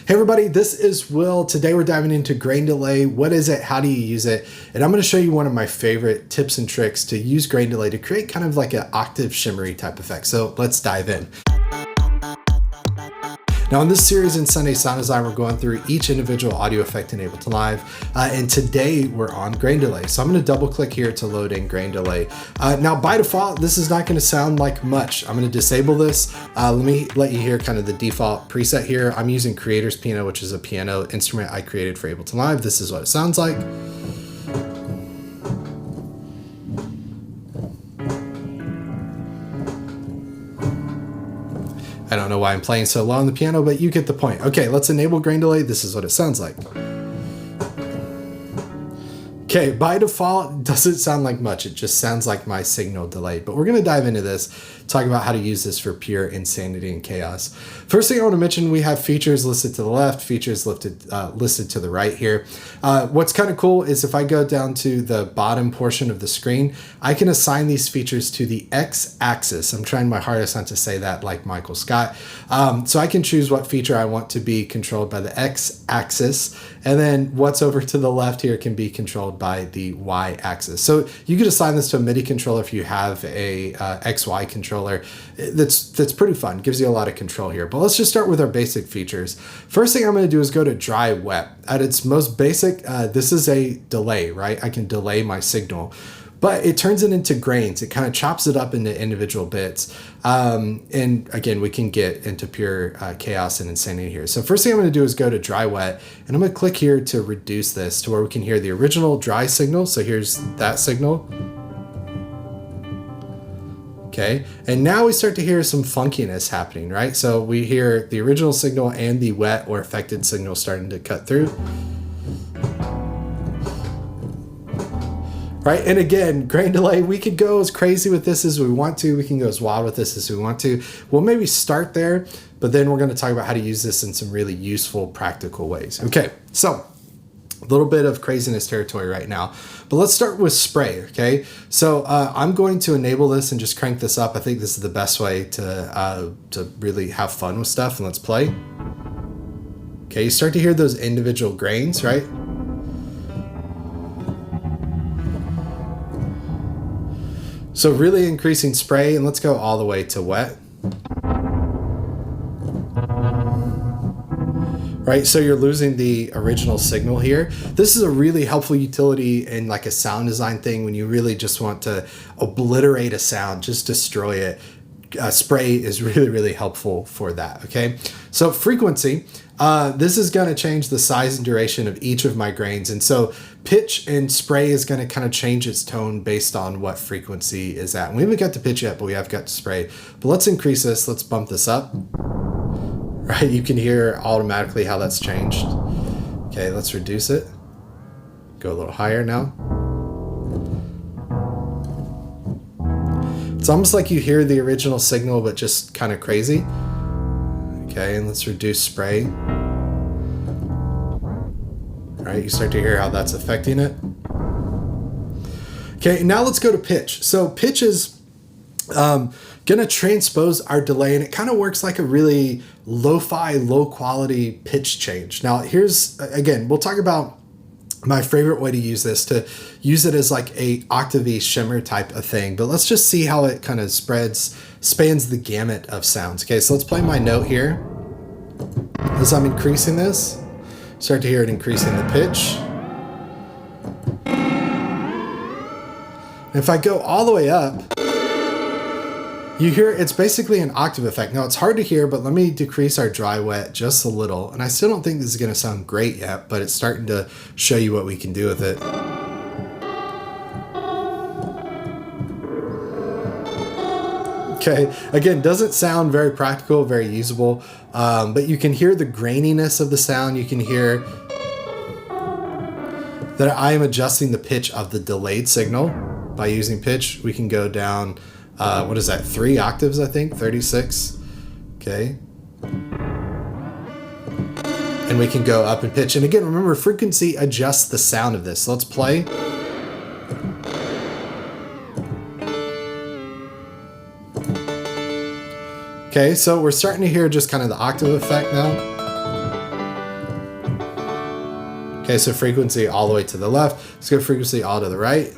Hey everybody, this is Will. Today we're diving into grain delay. What is it? How do you use it? And I'm going to show you one of my favorite tips and tricks to use grain delay to create kind of like an octave shimmery type effect. So let's dive in. Now in this series in Sunday Sound Design, we're going through each individual audio effect in Ableton Live. And today we're on grain delay. So I'm going to double click here to load in grain delay. Now by default, this is not going to sound like much. I'm going to disable this. Let you hear kind of the default preset here. I'm using Creator's Piano, which is a piano instrument I created for Ableton Live. This is what it sounds like. I don't know why I'm playing so low on the piano, but you get the point. Okay, let's enable grain delay. This is what it sounds like. Okay, by default, it doesn't sound like much. It just sounds like my signal delayed, but we're gonna dive into this, talk about how to use this for pure insanity and chaos. First thing I wanna mention, we have features listed to the left, features listed to the right here. What's kind of cool is if I go down to the bottom portion of the screen, I can assign these features to the x-axis. I'm trying my hardest not to say that like Michael Scott. So I can choose what feature I want to be controlled by the x-axis, and then what's over to the left here can be controlled by the y-axis. So you could assign this to a MIDI controller if you have a XY controller. That's pretty fun, gives you a lot of control here. But let's just start with our basic features. First thing I'm gonna do is go to dry wet. At its most basic, this is a delay, right? I can delay my signal, but it turns it into grains. It kind of chops it up into individual bits. And again, we can get into pure chaos and insanity here. So first thing I'm gonna do is go to dry wet, and I'm gonna click here to reduce this to where we can hear the original dry signal. So here's that signal. Okay, and now we start to hear some funkiness happening, right? So we hear the original signal and the wet or affected signal starting to cut through. Right, and again, grain delay, we could go as crazy with this as we want to. We can go as wild with this as we want to. We'll maybe start there, but then we're gonna talk about how to use this in some really useful, practical ways. Okay, so a little bit of craziness territory right now, but let's start with spray, okay? So I'm going to enable this and just crank this up. I think this is the best way to really have fun with stuff, and let's play. Okay, you start to hear those individual grains, right? So really increasing spray, and let's go all the way to wet. Right, so you're losing the original signal here. This is a really helpful utility in like a sound design thing when you really just want to obliterate a sound, just destroy it. Spray is really, really helpful for that, okay? So frequency, this is gonna change the size and duration of each of my grains. And so pitch and spray is gonna kind of change its tone based on what frequency is at. And we haven't got to pitch yet, but we have got to spray. But let's increase this, let's bump this up. Right, you can hear automatically how that's changed. Okay, let's reduce it. Go a little higher now. It's almost like you hear the original signal, but just kind of crazy. Okay, and let's reduce spray. All right, you start to hear how that's affecting it. Okay, now let's go to pitch. So pitch is gonna transpose our delay, and it kind of works like a really lo-fi, low quality pitch change. Now here's, again, we'll talk about my favorite way to use this, to use it as like a Octave Shimmer type of thing, but let's just see how it kind of spans the gamut of sounds. Okay, so let's play my note here. As I'm increasing this, start to hear it increasing the pitch. And if I go all the way up, you hear it's basically an octave effect. Now it's hard to hear, but let me decrease our dry wet just a little. And I still don't think this is gonna sound great yet, but it's starting to show you what we can do with it. Okay, again, doesn't sound very practical, very usable, but you can hear the graininess of the sound. You can hear that I am adjusting the pitch of the delayed signal by using pitch. We can go down, what is that, 3 octaves, I think, 36, okay. And we can go up in pitch. And again, remember, frequency adjusts the sound of this. So let's play. Okay, so we're starting to hear just kind of the octave effect now. Okay, so frequency all the way to the left. Let's go frequency all to the right.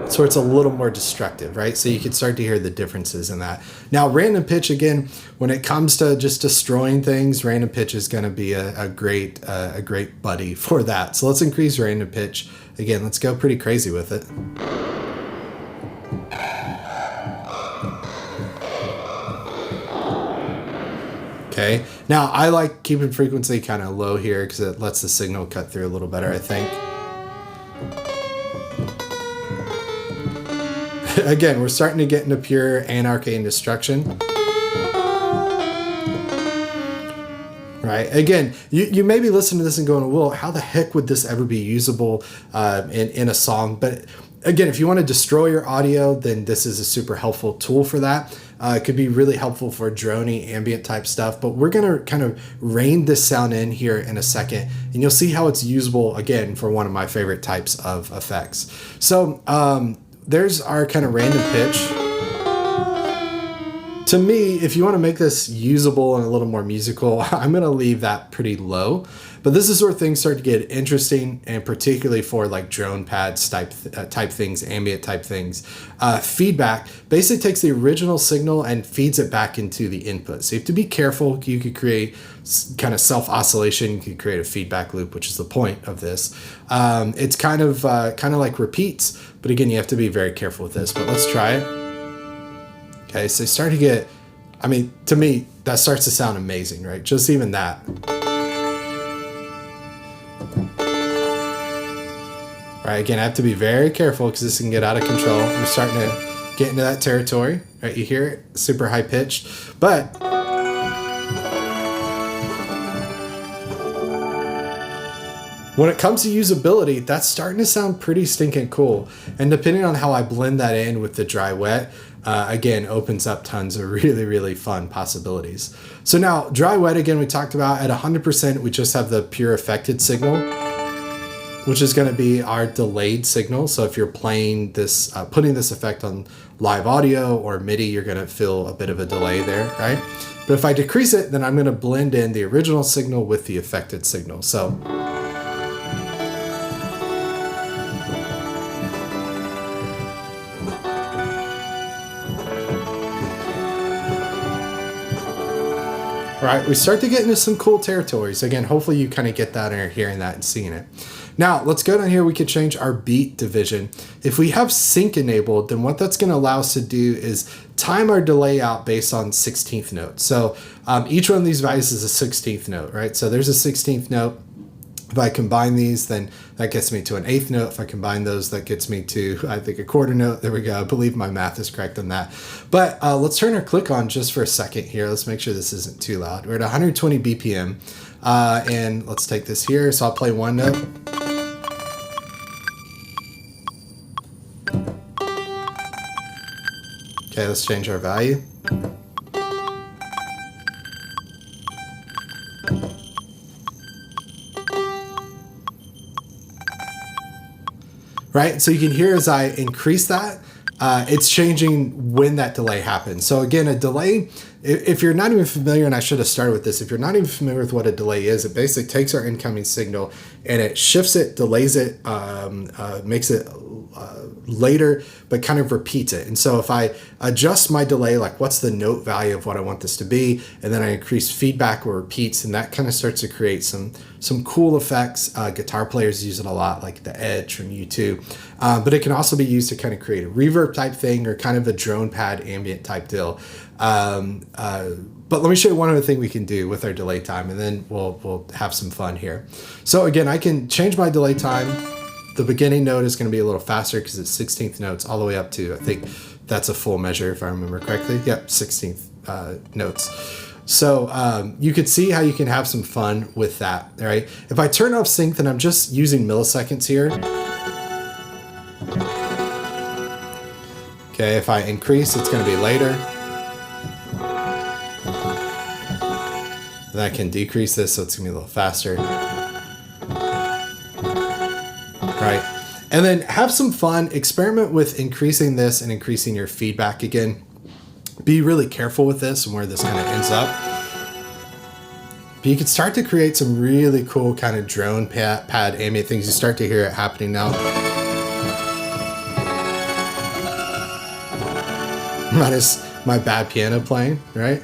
So it's a little more destructive, right? So you can start to hear the differences in that. Now, random pitch, again, when it comes to just destroying things, random pitch is going to be a great buddy for that. So let's increase random pitch. Again, let's go pretty crazy with it. Okay, now I like keeping frequency kind of low here because it lets the signal cut through a little better, I think. Again, we're starting to get into pure anarchy and destruction. Right. Again, you may be listening to this and going, well, how the heck would this ever be usable in a song? But again, if you want to destroy your audio, then this is a super helpful tool for that. It could be really helpful for droney ambient type stuff, but we're going to kind of rein this sound in here in a second, and you'll see how it's usable again for one of my favorite types of effects. So, there's our kind of random pitch. To me, if you want to make this usable and a little more musical, I'm going to leave that pretty low. But this is where things start to get interesting, and particularly for like drone pads type things, ambient type things. Feedback basically takes the original signal and feeds it back into the input. So you have to be careful. You could create kind of self-oscillation. You could create a feedback loop, which is the point of this. It's kind of like repeats, but again, you have to be very careful with this. But let's try it. Okay, so you start to get, I mean, to me, that starts to sound amazing, right? Just even that. All right, again, I have to be very careful because this can get out of control. We're starting to get into that territory, right? You hear it, super high pitched, but when it comes to usability, that's starting to sound pretty stinking cool. And depending on how I blend that in with the dry wet, again, opens up tons of really, really fun possibilities. So now dry wet, again, we talked about at 100%, we just have the pure affected signal, which is going to be our delayed signal. So if you're playing this, putting this effect on live audio or MIDI, you're going to feel a bit of a delay there, right? But if I decrease it, then I'm going to blend in the original signal with the affected signal. So right, we start to get into some cool territories. Again, hopefully you kind of get that and are hearing that and seeing it. Now, let's go down here. We could change our beat division. If we have sync enabled, then what that's going to allow us to do is time our delay out based on 16th notes. So each one of these values is a 16th note, right? So there's a 16th note. If I combine these, then that gets me to an 8th note. If I combine those, that gets me to, I think, a quarter note. There we go. I believe my math is correct on that. But let's turn our click on just for a second here. Let's make sure this isn't too loud. We're at 120 BPM. And let's take this here. So I'll play one note. Okay, let's change our value. Right, so you can hear as I increase that, it's changing when that delay happens. So again, a delay, if you're not even familiar, and I should have started with this, if you're not even familiar with what a delay is, it basically takes our incoming signal and it shifts it, delays it, makes it later, but kind of repeats it. And so if I adjust my delay, like what's the note value of what I want this to be, and then I increase feedback or repeats, and that kind of starts to create some cool effects. Guitar players use it a lot, like the Edge from U2, but it can also be used to kind of create a reverb type thing or kind of a drone pad ambient type deal. But let me show you one other thing we can do with our delay time, and then we'll have some fun here. So again, I can change my delay time. The beginning note is going to be a little faster because it's 16th notes all the way up to, I think that's a full measure if I remember correctly. Yep, 16th notes. So you could see how you can have some fun with that, all right? If I turn off sync, then I'm just using milliseconds here. Okay, if I increase, it's going to be later. Then I can decrease this, so it's going to be a little faster. Right, and then have some fun, experiment with increasing this and increasing your feedback. Again, be really careful with this and where this kind of ends up, But you can start to create some really cool kind of drone pad ambient things. You start to hear it happening now. Minus my bad piano playing, right?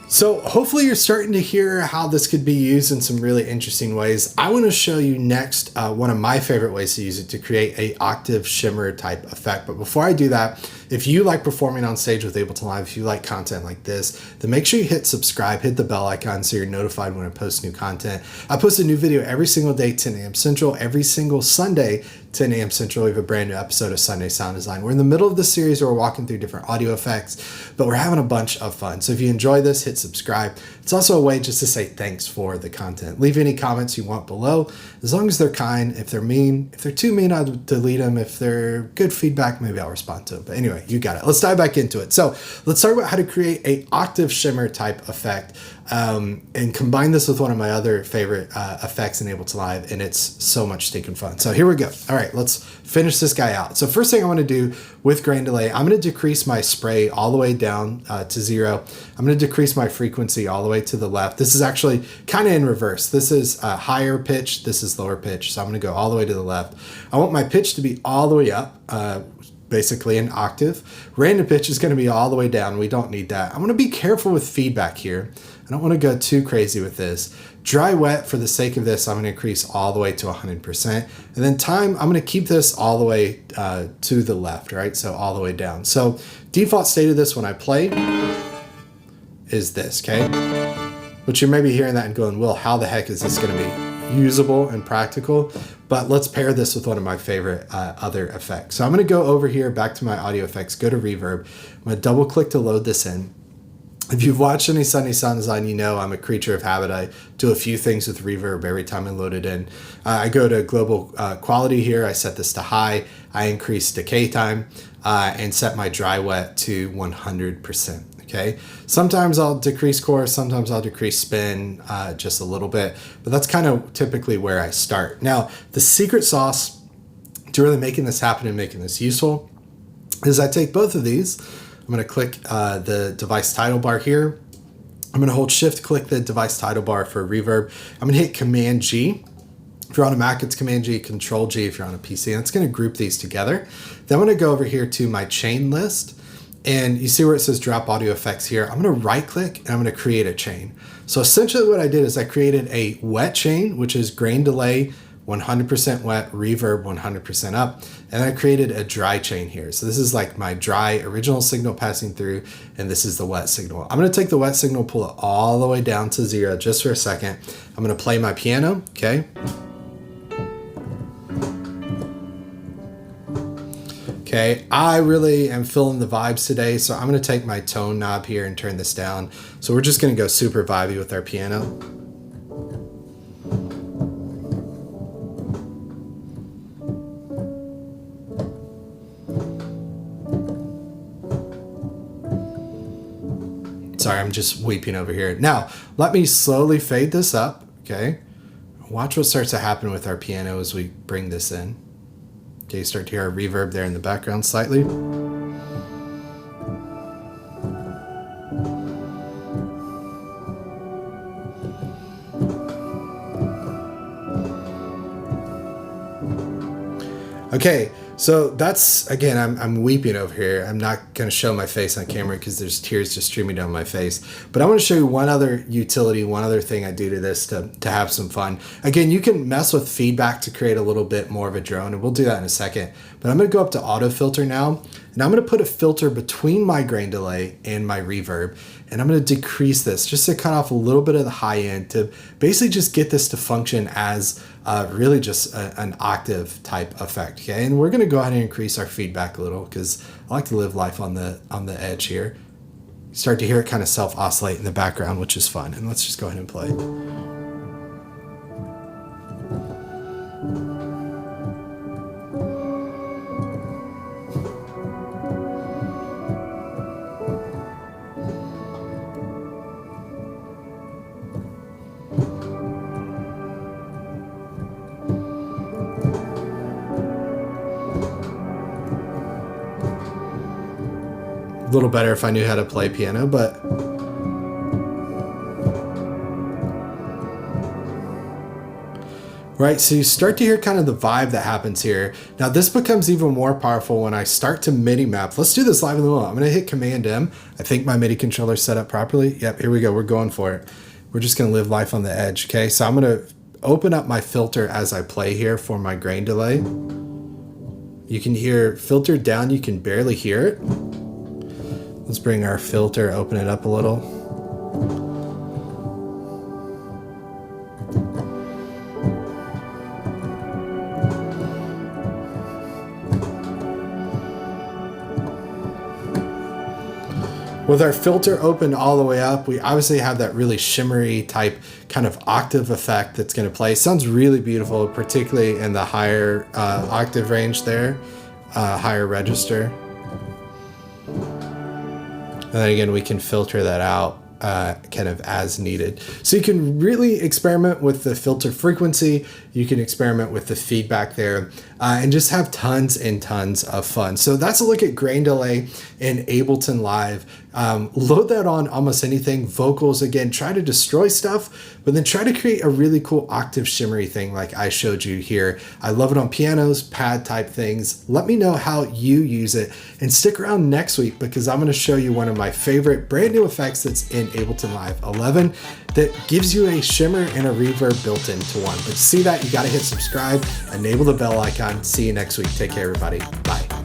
So hopefully you're starting to hear how this could be used in some really interesting ways. I want to show you next one of my favorite ways to use it to create a Octave Shimmer type effect. But before I do that, if you like performing on stage with Ableton Live, if you like content like this, then make sure you hit subscribe, hit the bell icon so you're notified when I post new content. I post a new video every single day, 10 a.m. Central. Every single Sunday, 10 a.m. Central, we have a brand new episode of Sunday Sound Design. We're in the middle of the series where we're walking through different audio effects, but we're having a bunch of fun. So if you enjoy this, hit subscribe. It's also a way just to say thanks for the content. Leave any comments you want below, as long as they're kind. If they're mean, if they're too mean, I'll delete them. If they're good feedback, maybe I'll respond to them. But anyway, you got it. Let's dive back into it. So let's talk about how to create a Octave Shimmer type effect and combine this with one of my other favorite effects in Ableton Live, and it's so much stinking fun. So here we go. All right, let's finish this guy out. So first thing I want to do with grain delay, I'm going to decrease my spray all the way down to 0. I'm going to decrease my frequency all the way to the left. This is actually kind of in reverse. This is higher pitch, this is lower pitch. So I'm going to go all the way to the left. I want my pitch to be all the way up, basically an octave. Random pitch is going to be all the way down. We don't need that. I'm going to be careful with feedback here. I don't want to go too crazy with this. Dry wet, for the sake of this, I'm going to increase all the way to 100%. And then time, I'm going to keep this all the way to the left, right? So all the way down. So default state of this when I play is this, okay? But you're maybe hearing that and going, well, how the heck is this going to be usable and practical? But let's pair this with one of my favorite other effects. So I'm going to go over here, back to my audio effects, go to reverb. I'm going to double click to load this in. If you've watched any Sunday Sound Design, you know I'm a creature of habit. I do a few things with reverb every time I load it in. I go to global quality here. I set this to high. I increase decay time and set my dry wet to 100%. Okay. Sometimes I'll decrease chorus, sometimes I'll decrease spin just a little bit, but that's kind of typically where I start. Now, the secret sauce to really making this happen and making this useful is I take both of these. I'm going to click the device title bar here. I'm going to hold shift, click the device title bar for reverb. I'm going to hit Command G. If you're on a Mac, it's Command G, Control G if you're on a PC, and it's going to group these together. Then I'm going to go over here to my chain list, and you see where it says drop audio effects here. I'm going to right click and I'm going to create a chain. So essentially what I did is I created a wet chain, which is grain delay, 100% wet, reverb 100% up, and I created a dry chain here. So this is like my dry original signal passing through, and this is the wet signal. I'm going to take the wet signal, pull it all the way down to 0 just for a second. I'm going to play my piano, okay? Okay, I really am feeling the vibes today, so I'm going to take my tone knob here and turn this down. So we're just going to go super vibey with our piano. Sorry, I'm just weeping over here. Now, let me slowly fade this up, okay? Watch what starts to happen with our piano as we bring this in. Okay, you start to hear our reverb there in the background slightly. Okay, so that's, again, I'm weeping over here. I'm not going to show my face on camera because there's tears just streaming down my face. But I want to show you one other utility, one other thing I do to this to have some fun. Again, you can mess with feedback to create a little bit more of a drone, and we'll do that in a second. But I'm going to go up to auto filter now, and I'm going to put a filter between my grain delay and my reverb. And I'm going to decrease this just to cut off a little bit of the high end to basically just get this to function as really just an octave type effect. Okay, and we're going to go ahead and increase our feedback a little because I like to live life on the edge here. You start to hear it kind of self-oscillate in the background, which is fun. And let's just go ahead and play. little better if I knew how to play piano, but right, so you start to hear kind of the vibe that happens here. Now this becomes even more powerful when I start to MIDI map. Let's do this live in the moment. I'm gonna hit Command M. I think my MIDI controller's set up properly. Yep, here we go, we're going for it. We're just gonna live life on the edge, okay? So I'm gonna open up my filter as I play here for my grain delay. You can hear filter down, you can barely hear it. Let's bring our filter, open it up a little. With our filter open all the way up, we obviously have that really shimmery type kind of octave effect that's going to play. Sounds really beautiful, particularly in the higher octave range there, higher register. And then again, we can filter that out kind of as needed. So you can really experiment with the filter frequency. You can experiment with the feedback there and just have tons and tons of fun. So that's a look at grain delay in Ableton Live. Load that on almost anything. Vocals, again, try to destroy stuff, but then try to create a really cool octave shimmery thing like I showed you here. I love it on pianos, pad type things. Let me know how you use it, and stick around next week because I'm going to show you one of my favorite brand new effects that's in Ableton Live 11 that gives you a shimmer and a reverb built into one. But to see that, you got to hit subscribe, enable the bell icon. See you next week. Take care, everybody. Bye.